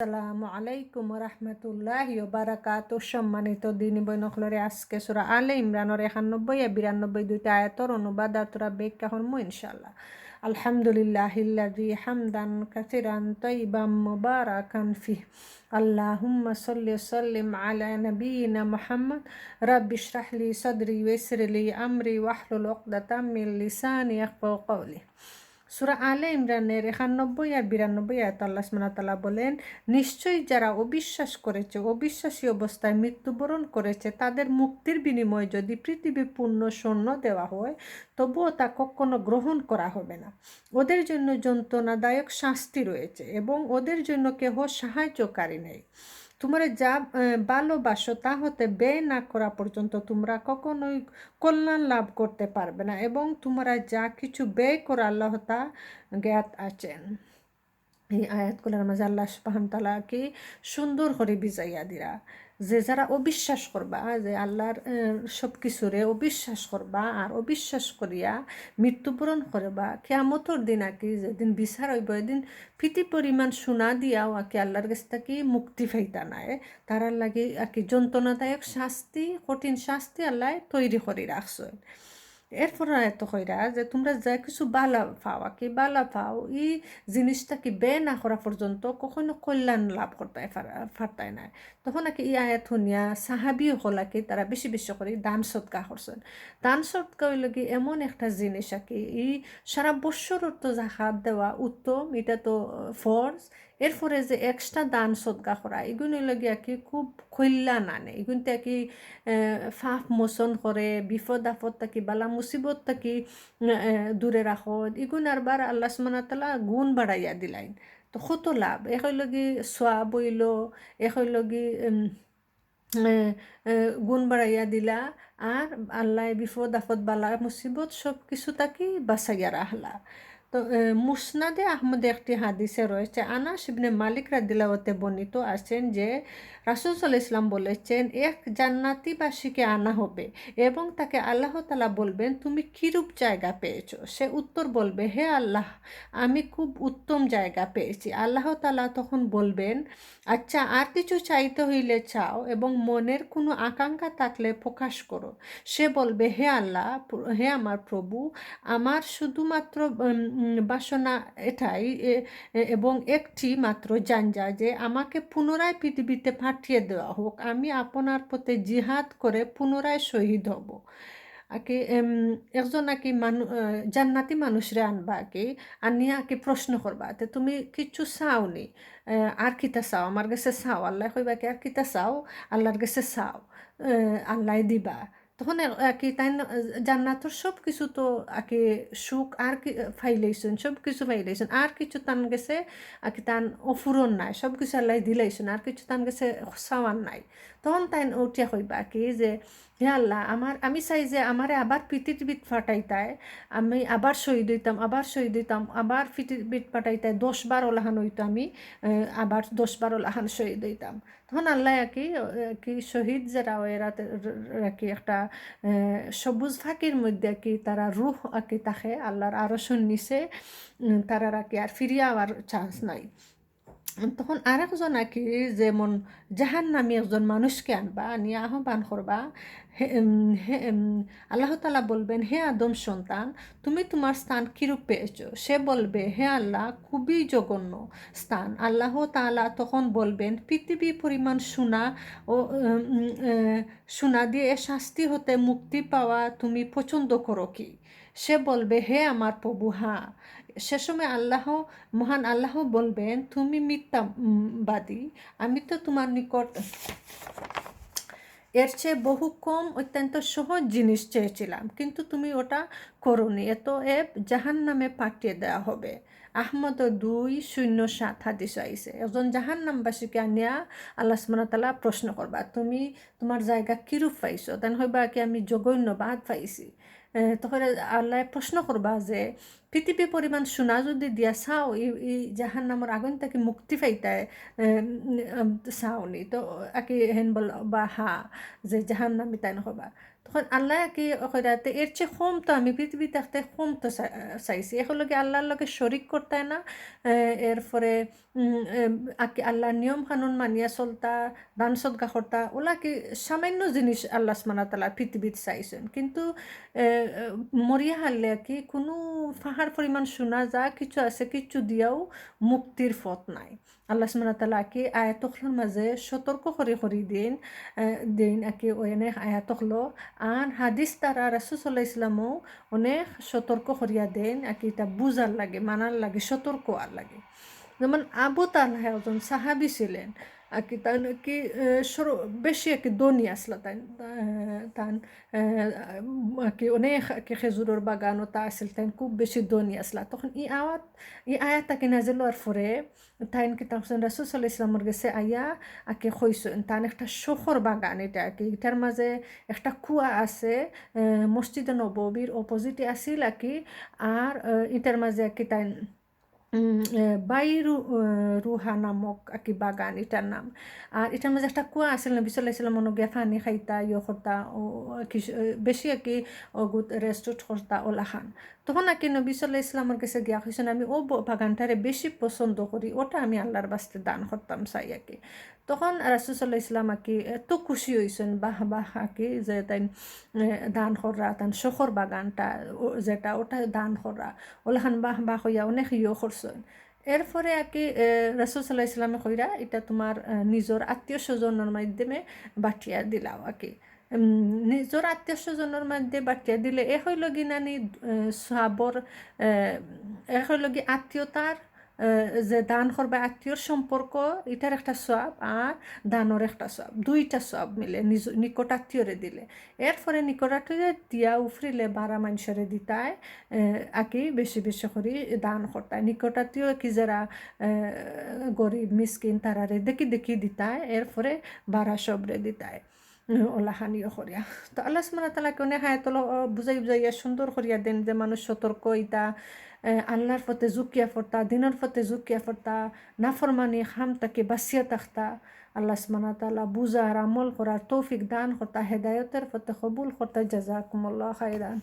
আসসালামু আলাইকুম রহমতুল্লাহি বারাকাতুহু। সম্মানিত দিনী বৈনখলরে আজকে সূরা আলে ইমরানের 91 আর 92 দুইটা আয়াতর অনুবাদ আর তোরা ব্যাখ্যা করবো ইনশাআল্লাহ। আলহামদুলিল্লাহিল্লাযী হামদান কাসিরান তাইয়িবাম মুবারাকান ফিহি। আল্লাহুম্মা সাল্লি সাল্লিম আলা নাবিয়িনা মুহাম্মদ। রাব্বি ইশরাহ লি সাদরি ওয়াইসির লি আমরি ওয়াহলুল উকদাতাম মিন লিসানি ইয়াফকাহু কওলি। সূরা আলে ইমরানের 91 আর 92 আয়াত আল্লাহ সুবহানাহু ওয়া তাআলা বলেন, নিশ্চয়ই যারা অবিশ্বাস করেছে, অবিশ্বাসী অবস্থায় মৃত্যুবরণ করেছে, তাদের মুক্তির বিনিময়ে যদি পৃথিবী পূর্ণ স্বর্ণ দেওয়া হয়, তবুও তা কখনো গ্রহণ করা হবে না। ওদের জন্য যন্ত্রণাদায়ক শাস্তি রয়েছে এবং ওদের জন্য কেহ সাহায্যকারী নেই। তোমরা যা ভালোবাসো তা হতে ব্যয় না করা পর্যন্ত তোমরা কখনোই কল্যাণ লাভ করতে পারবে না, এবং তোমরা যা কিছু ব্যয় করো আল্লাহ তা জ্ঞাত আছেন। এই আয়াতগুলোর মাঝে আল্লাহ সুবহানাহু ওয়া তাআলা কি সুন্দর করে বিজাইয়া দিরা যে যারা অবিশ্বাস করবা, যে আল্লাহর সব কিছুরে অবিশ্বাস করবা আর অবিশ্বাস করিয়া মৃত্যুবরণ করবা, কিয়ামতের দিন আকি যেদিন বিচার হইব, এদিন ফিটি পরিমাণ সোনা দিয়াও আকি আল্লাহর কাছ থেকে মুক্তি পাইতা নাই, তারার লাগে আকি যন্ত্রণাদায়ক শাস্তি, কঠিন শাস্তি আল্লাহ তৈরি করে রাখছে। এরপর এত কইরা যে তোমরা যা কিছু বালা পাও কি বালা পাও, এই জিনিসটা কি ব্যয় না করা পর্যন্ত কখনো কল্যাণ লাভ করতে পারতাই না। তখন নাকি এই আয়াত শুনিয়া সাহাবিও হলা কি তারা বেশি বেশি করে দান সৎকা করছেন। দান সৎকা হইল কি এমন একটা জিনিস আর কি, এই সারা বছর তো জাকাত দেওয়া উত্তম, এটা তো ফরজ। এরপরে যে এক্সট্রা দান সৎকা করা, এগুলো লগিয়া কি খুব কল্যাণ আনে, এগুনতে কি ফাফ মোচন করে, বিপদ আপদ থাকি বালা মুসিবত থাকি দূরে রাখো, এগুন আর বার আল্লাহ সুবহানাহু ওয়া তাআলা গুণ বাড়াইয়া দিলাইন। তো কত লাভ, এখন লগি সোয়া বইল, এখন লগি গুণ বাড়াইয়া দিলা, আর আল্লাহ বিপদ আপদ বালা মুসিবত সব কিছু তাকি বাঁচাইয়া রাখলা। তো মুসনাদে আহমদে একটি হাদিসে রয়েছে, আনাস ইবনে মালিক রাদিয়াল্লাহু আনহু বর্ণিত আছেন যে রাসূল সাল্লাল্লাহু আলাইহি ওয়াসাল্লাম বলেছেন, এক জান্নাতীবাসীকে আনা হবে এবং তাকে আল্লাহ তাআলা বলবেন, তুমি কিরূপ জায়গা পেয়েছো? সে উত্তর বলবে, হে আল্লাহ, আমি খুব উত্তম জায়গা পেয়েছি। আল্লাহ তাআলা তখন বলবেন, আচ্ছা, আর কিছু চাইতে হইলে চাও এবং মনের কোনো আকাঙ্ক্ষা থাকলে প্রকাশ করো। সে বলবে, হে আল্লাহ, হে আমার প্রভু, আমার শুধুমাত্র বাসনা এটাই এবং একটি মাত্র জানজা যে আমাকে পুনরায় পৃথিবীতে পাঠিয়ে দেওয়া হোক, আমি আপনার পথে জিহাদ করে পুনরায় শহীদ হব। আকি একজন আকি জান্নাতি মানুষরে আনবা আকি, আনিয়া আকি প্রশ্ন করবা, তে তুমি কিচ্ছু চাও নি, আর কিতা চাও আমার কাছে চাও, আল্লাহ কইবা কি আর কিতা চাও, আল্লাহর কাছে চাও, আল্লাহ দিবা। তখন কি তাই জান্নাতর সব কিছু তো আকি সুখ আর কি ফাইলাইছেন, সব কিছু ফাইলাইছেন, আর কিছু তান গেছে আকি তান অফুরন নাই, সব কিছু আল্লাহ দিলাইছেন, আর কিছু তান গেছে চাওয়ার নাই। তখন তাই উঠিয়া কইবা কি যে, হে আল্লাহ, আমি চাই যে আমারে আবার পৃথিবীত ফাটাইতায়, আমি আবার শহীদ হইতাম, আবার শহীদ হইতাম, আবার পৃথিবীত ফাটাইতায় 10 বার ওলাহান হইতো, আমি আবার 10 বার ওলাহান শহীদ হইতাম। তখন আল্লাহ কি শহীদ যারা এরা কি একটা সবুজ ফাঁকির মধ্যে কি তারা রুহ আকি তাকে আল্লাহর আরশের নিচে, তারা রাখি আর ফিরিয়ে আবার চান্স নাই। তখন আর একজন আকি যেমন জাহান্নামী একজন মানুষকে আনবা, আনিয়া আহ্বান করবা, আল্লাহ তাআলা বলবেন, হে আদম সন্তান, তুমি তোমার স্থান কিরূপ পেয়েছো? সে বলবে, হে আল্লাহ, খুবই জঘন্য স্থান। আল্লাহ তাআলা তখন বলবেন, পৃথিবী পরিমাণ সোনা ও সোনা দিয়ে এ শাস্তি হতে মুক্তি পাওয়া তুমি পছন্দ করো কি? সে বলবে, হে আমার প্রভু, হ্যাঁ। সে সময় মহান আল্লাহ বলবেন, তুমি মিথ্যাবাদী, আমি তো তোমার নিকট এর চেয়ে বহু কম অত্যন্ত সহজ জিনিস চেয়েছিলাম, কিন্তু তুমি ওটা করোনি, এত জাহান্নামে পাঠিয়ে দেওয়া হবে। আহমদ 2:07 হাদিস আইছে, একজন জাহান্নামবাসীকে আনিয়া আল্লাহ সুবহানাহু ওয়া তাআলা প্রশ্ন করবা, তুমি তোমার জায়গা কিরূপ পাইছো? তেন হইবা কি আমি জঘন্য বাদ পাইছি। তখন আল্লাহ প্রশ্ন করবা যে, পৃথিবী পরিমাণ সোনা যদি দিয়া চাও, এই জাহান্নামের আগুন থেকে মুক্তি পাইতায় চাওনি? তো আকি হেন বল বা হা, যে জাহান্নামী তাই নহবা। তখন আল্লাহ কি কইরাতে এর চেয়ে কম তো আমি পৃথিবী থাকতে কম তো চাইছি এখন লগে আল্লাহর লগে শরিক করতে না এরপরে আকি আল্লাহর নিয়ম কানুন মানিয়া চলতা দান সদকা করতা ওলা কি সামান্য জিনিস আল্লাহ সুবহানাহু তাআলা পৃথিবীত চাইছেন কিন্তু মরিয়া হারলে কি কোনো পাহাড় পরিমাণ সোনা যা কিছু আছে কিছু দিয়াও মুক্তির পথ নাই আল্লাহ সুবহানাহু তাআলা কি আয়াতগুলোর মাঝে সতর্ক করে দিন দিন আকি অনেক আয়াতগুলো আর হাদিস তারা রাসূল সাল্লাল্লাহু আলাইহি ওয়াসাল্লামও অনেক সতর্ক করিয়া দেন আকি এটা বুঝার লাগে মানার লাগে সতর্ক আর লাগে যেমন আবু তালহা একজন সাহাবি ছিলেন আর কি তান কি বেশি আর কি ধনী আসলো তান কি অনেক কি খেজুরের বাগানও তা আসল তাই খুব বেশি ধনী আসলা তখন ই আয়াত তাকে নাজেল হওয়ার পরে তাইন কি তখন রাসূল সাল্লাল্লাহু আলাইহি ওয়াসাল্লামের কাছে আইয়া আকে কইছেন তান একটা শখর বাগান এটা আর কি এটার মাঝে একটা কুয়া আছে মসজিদে নববীর অপোজিটে আছিল আর কি আর এটার মাঝে আর কি তাই বাইরু রুহা নামক আর কি বাগান এটার নাম আর এটার মাঝে একটা কুয়া আছিল নবী সাল্লাল্লাহু আলাইহি ওয়াসাল্লাম মনে গিয়া পানি খাইতা করতা ও কি বেশি আর কি অগুত রেস্ট করতা ওলা খান তখন আর কি নবী সাল্লাল্লাহু আলাইহি ওয়াসাল্লামের কাছে গিয়া কইছেন আমি ও বাগানটারে বেশি পছন্দ করি ওটা আমি আল্লাহর বাস্তে দান করতাম চাই আর কি তখন রাসূল সাল্লাল্লাহু আলাইহি ওয়াসাল্লাম আর কি এত খুশি হইছেন বাহ বাহ আর কি যে তাই দান করা তান শখর বাগানটা যেটা ওটা দান করা ওলাখান বাহ বাহ হইয়া অনেক করছেন এরপরে আর কি রাসূল সাল্লাল্লাহু আলাইহি ওয়াসাল্লামে কইরা এটা তোমার নিজের আত্মীয় স্বজনের মাধ্যমে বাটিয়া দিলাও আর কি নিজের আত্মীয় স্বজনের মধ্যে বাটিয়া দিলে এ হইল কি নানি সাবর এ হইল কি আত্মীয়তার যে দান করবে আত্মীয়র সম্পর্ক এটার একটা সওয়াব আর দানের একটা সওয়াব দুইটা সওয়াব মিলে নিকট আত্মীয়রে দিলে এরপরে নিকট আত্মীয় দিয়া উফরিলে বারা মানুষরে দিতায় আকি বেশি বেশি করে দান করতায় নিকট আত্মীয় কি যারা গরিব মিসকিন তারারে দেখি দিতায় এরপরে বারা সবরে দিতায় ওলাহানিও করিয়া তো আল্লাহ সুবহানাহু ওয়া তাআলা কোনে হায়াতল বুঝাইয়া সুন্দর করিয়া দেন যে মানুষ সতর্ক ইতা আল্লাহর পথে ঝুঁকিয়া ফরতা দিনের পথে ঝুঁকিয়া ফরতা নাফরমানি খাম তাকে বাঁচিয়া থাকতা আল্লাহ সুবহানাহু ওয়া তাআলা বুঝার আমল করার তৌফিক দান করতা হেদায়তের পথে কবুল করতা জাযাকুমুল্লাহ খাইরান